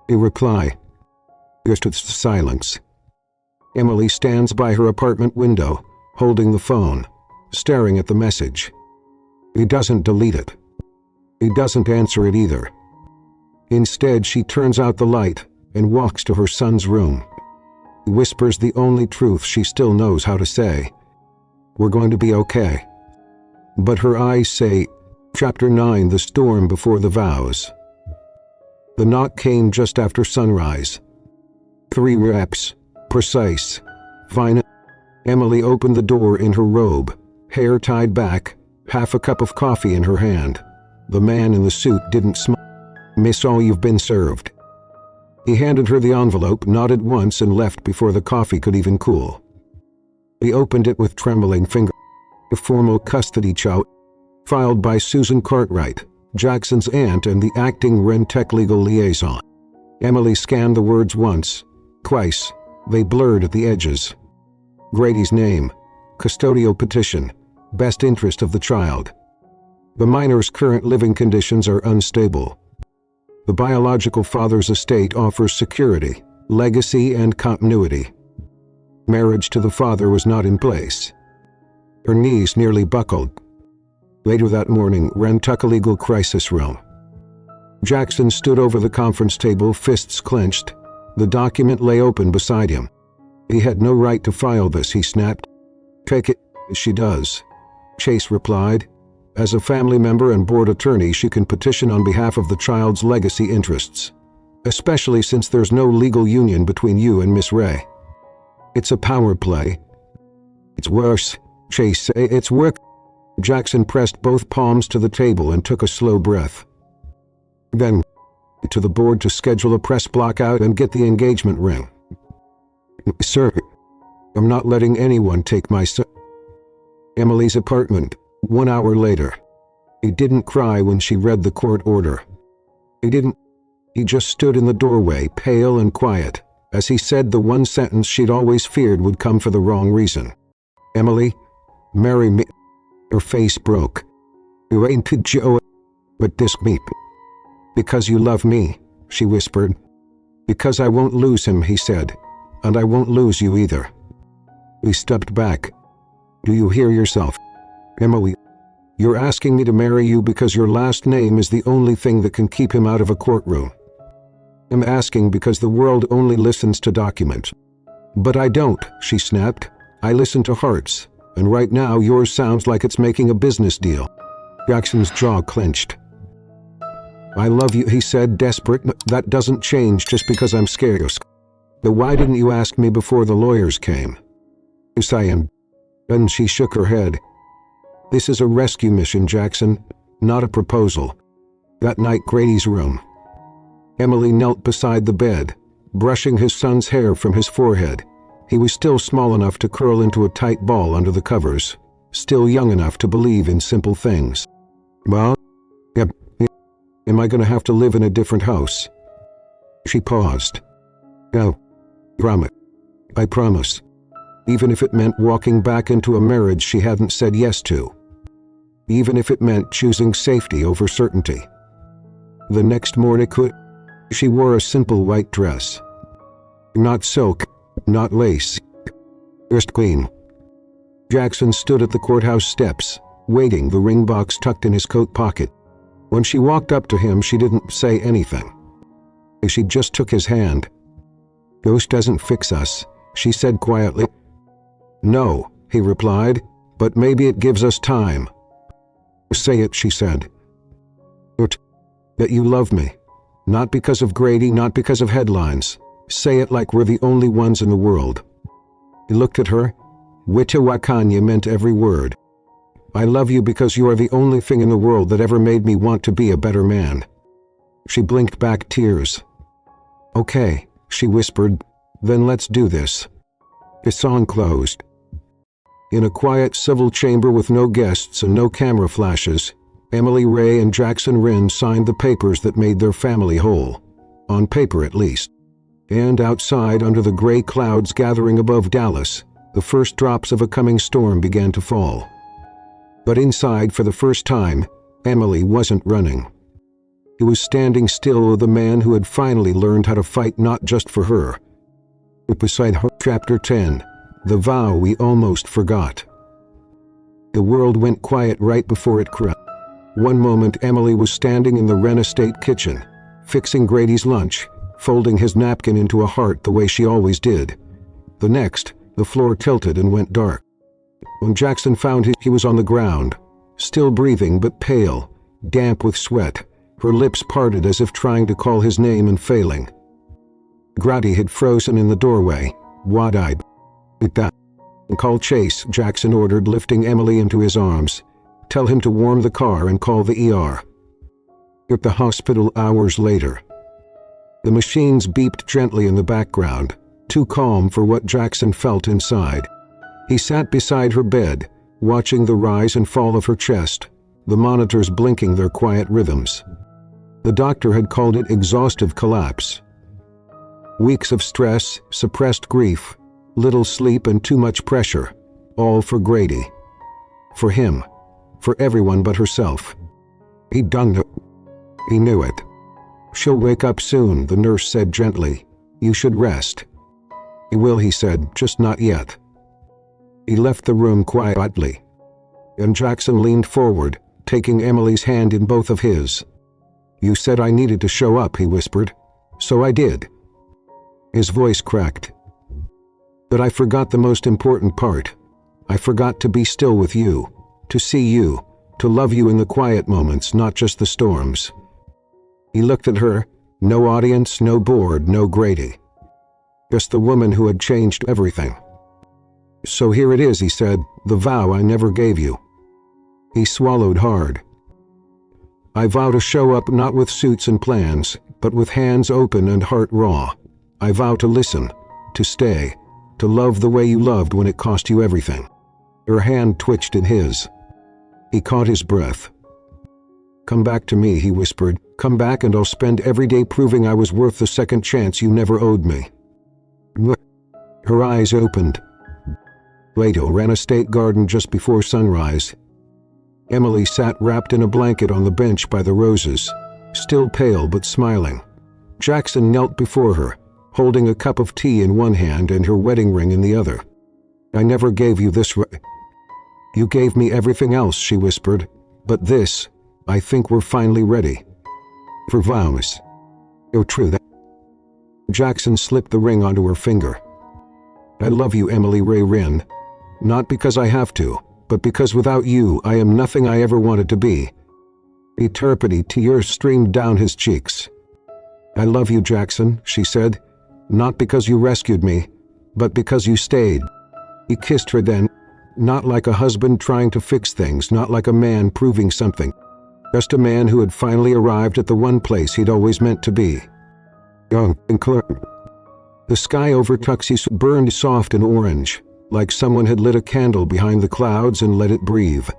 He replied. Just with silence. Emily stands by her apartment window, holding the phone, staring at the message. He doesn't delete it. He doesn't answer it either. Instead, she turns out the light and walks to her son's room. He whispers the only truth she still knows how to say. "We're going to be okay." But her eyes say, Chapter 9, The Storm Before the Vows. The knock came just after sunrise. 3 reps, precise, fine. Emily opened the door in her robe, hair tied back, half a cup of coffee in her hand. The man in the suit didn't smile. "Miss, all you've been served." He handed her the envelope, nodded once, and left before the coffee could even cool. He opened it with trembling fingers. A formal custody charge filed by Susan Cartwright, Jackson's aunt and the acting Ren Tech legal liaison. Emily scanned the words once, twice. They blurred at the edges. Grady's name, custodial petition, best interest of the child. The minor's current living conditions are unstable. The biological father's estate offers security, legacy, and continuity. Marriage to the father was not in place. Her knees nearly buckled. Later that morning, Ren took a legal crisis room. Jackson stood over the conference table, fists clenched. The document lay open beside him. He had no right to file this, he snapped. "Take it." "She does," Chase replied. "As a family member and board attorney, she can petition on behalf of the child's legacy interests, especially since there's no legal union between you and Miss Ray. It's a power play." "It's worse," Chase said. "It's work." Jackson pressed both palms to the table and took a slow breath. Then, to the board to schedule a press blockout and get the engagement ring. "Sir, I'm not letting anyone take my son." Emily's apartment, 1 hour later. He didn't cry when she read the court order. He didn't. He just stood in the doorway, pale and quiet, as he said the one sentence she'd always feared would come for the wrong reason. "Emily, marry me." Her face broke. "You ain't to Joe, but this me." "Because you love me," she whispered. "Because I won't lose him," he said. "And I won't lose you either." He stepped back. "Do you hear yourself? Emily, you're asking me to marry you because your last name is the only thing that can keep him out of a courtroom." I'm asking because the world only listens to documents. But I don't, she snapped. I listen to hearts, and right now yours sounds like it's making a business deal. Jackson's jaw clenched. I love you, he said, desperate. That doesn't change just because I'm scared. But why didn't you ask me before the lawyers came? Saying. And she shook her head. This is a rescue mission, Jackson, not a proposal. That night, Grady's room. Emily knelt beside the bed, brushing his son's hair from his forehead. He was still small enough to curl into a tight ball under the covers, still young enough to believe in simple things. Well, am I going to have to live in a different house? She paused. No. Promise. I promise. Even if it meant walking back into a marriage she hadn't said yes to. Even if it meant choosing safety over certainty. The next morning, she wore a simple white dress. Not silk, not lace. Just clean. Jackson stood at the courthouse steps, waiting, the ring box tucked in his coat pocket. When she walked up to him, she didn't say anything. She just took his hand. Ghost doesn't fix us, she said quietly. No, he replied, but maybe it gives us time. Say it, she said. That you love me. Not because of Grady, not because of headlines. Say it like we're the only ones in the world. He looked at her. Witawakanya meant every word. I love you because you are the only thing in the world that ever made me want to be a better man. She blinked back tears. Okay, she whispered, then let's do this. The song closed. In a quiet civil chamber with no guests and no camera flashes, Emily Ray and Jackson Ren signed the papers that made their family whole. On paper at least. And outside, under the gray clouds gathering above Dallas, the first drops of a coming storm began to fall. But inside, for the first time, Emily wasn't running. He was standing still with the man who had finally learned how to fight not just for her. Beside her. Chapter 10. The Vow We Almost Forgot. The world went quiet right before it crashed. One moment Emily was standing in the Ren estate kitchen, fixing Grady's lunch, folding his napkin into a heart the way she always did. The next, the floor tilted and went dark. When Jackson found he was on the ground, still breathing but pale, damp with sweat, her lips parted as if trying to call his name and failing. Grady had frozen in the doorway, wide-eyed. Call Chase, Jackson ordered, lifting Emily into his arms. Tell him to warm the car and call the ER. At the hospital hours later. The machines beeped gently in the background, too calm for what Jackson felt inside. He sat beside her bed, watching the rise and fall of her chest, the monitors blinking their quiet rhythms. The doctor had called it exhaustive collapse. Weeks of stress, suppressed grief, little sleep and too much pressure, all for Grady. For him. For everyone but herself. He'd done it. He knew it. She'll wake up soon, the nurse said gently. You should rest. He will, he said, just not yet. He left the room quietly. And Jackson leaned forward, taking Emily's hand in both of his. You said I needed to show up, he whispered. So I did. His voice cracked. But I forgot the most important part. I forgot to be still with you. To see you, to love you in the quiet moments, not just the storms. He looked at her, no audience, no board, no Grady. Just the woman who had changed everything. So here it is, he said, the vow I never gave you. He swallowed hard. I vow to show up not with suits and plans, but with hands open and heart raw. I vow to listen, to stay, to love the way you loved when it cost you everything. Her hand twitched in his. He caught his breath. Come back to me, he whispered. Come back and I'll spend every day proving I was worth the second chance you never owed me. Her eyes opened. Plato ran a state garden just before sunrise. Emily sat wrapped in a blanket on the bench by the roses, still pale but smiling. Jackson knelt before her, holding a cup of tea in one hand and her wedding ring in the other. I never gave you this. You gave me everything else, she whispered, but this, I think we're finally ready. For vows. Oh, true that. Jackson slipped the ring onto her finger. I love you, Emily Ray Ren. Not because I have to, but because without you, I am nothing I ever wanted to be. Eternity tears streamed down his cheeks. I love you, Jackson, she said. Not because you rescued me, but because you stayed. He kissed her then, not like a husband trying to fix things, not like a man proving something. Just a man who had finally arrived at the one place he'd always meant to be. Young and clear. The sky over Tuxedo burned soft and orange, like someone had lit a candle behind the clouds and let it breathe.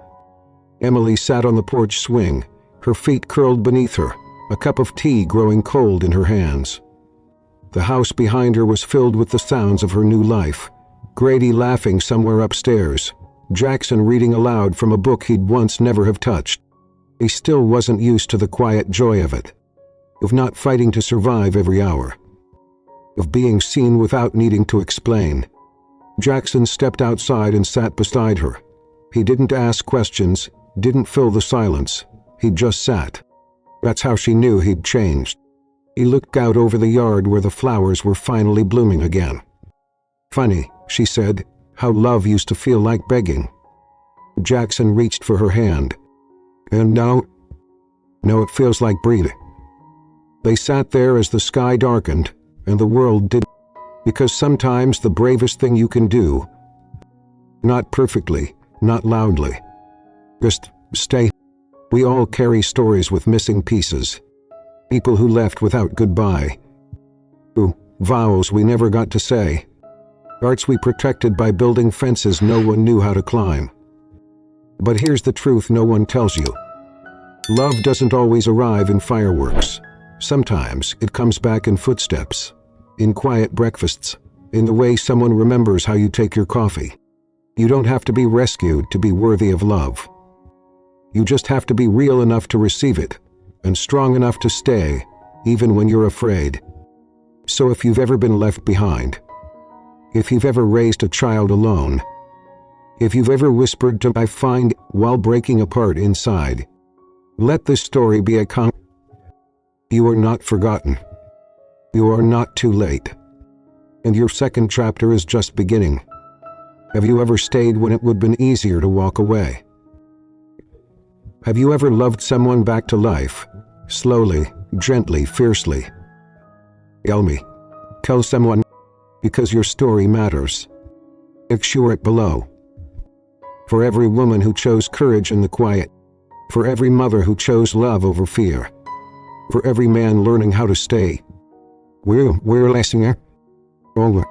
Emily sat on the porch swing, her feet curled beneath her, a cup of tea growing cold in her hands. The house behind her was filled with the sounds of her new life. Grady laughing somewhere upstairs, Jackson reading aloud from a book he'd once never have touched. He still wasn't used to the quiet joy of it, of not fighting to survive every hour, of being seen without needing to explain. Jackson stepped outside and sat beside her. He didn't ask questions, didn't fill the silence. He just sat. That's how she knew he'd changed. He looked out over the yard where the flowers were finally blooming again. Funny, she said, how love used to feel like begging. Jackson reached for her hand. And now? No, it feels like breathing. They sat there as the sky darkened, and the world didn't. Because sometimes the bravest thing you can do, not perfectly, not loudly, just stay. We all carry stories with missing pieces. People who left without goodbye. Vows we never got to say. Arts we protected by building fences no one knew how to climb. But here's the truth no one tells you. Love doesn't always arrive in fireworks. Sometimes it comes back in footsteps, in quiet breakfasts, in the way someone remembers how you take your coffee. You don't have to be rescued to be worthy of love. You just have to be real enough to receive it, and strong enough to stay, even when you're afraid. So if you've ever been left behind, if you've ever raised a child alone, if you've ever whispered to I find while breaking apart inside, let this story be a You are not forgotten. You are not too late. And your second chapter is just beginning. Have you ever stayed when it would have been easier to walk away? Have you ever loved someone back to life, slowly, gently, fiercely? Tell me. Tell someone, because your story matters. Make sure it below. For every woman who chose courage in the quiet, for every mother who chose love over fear, for every man learning how to stay. We're listening. Over.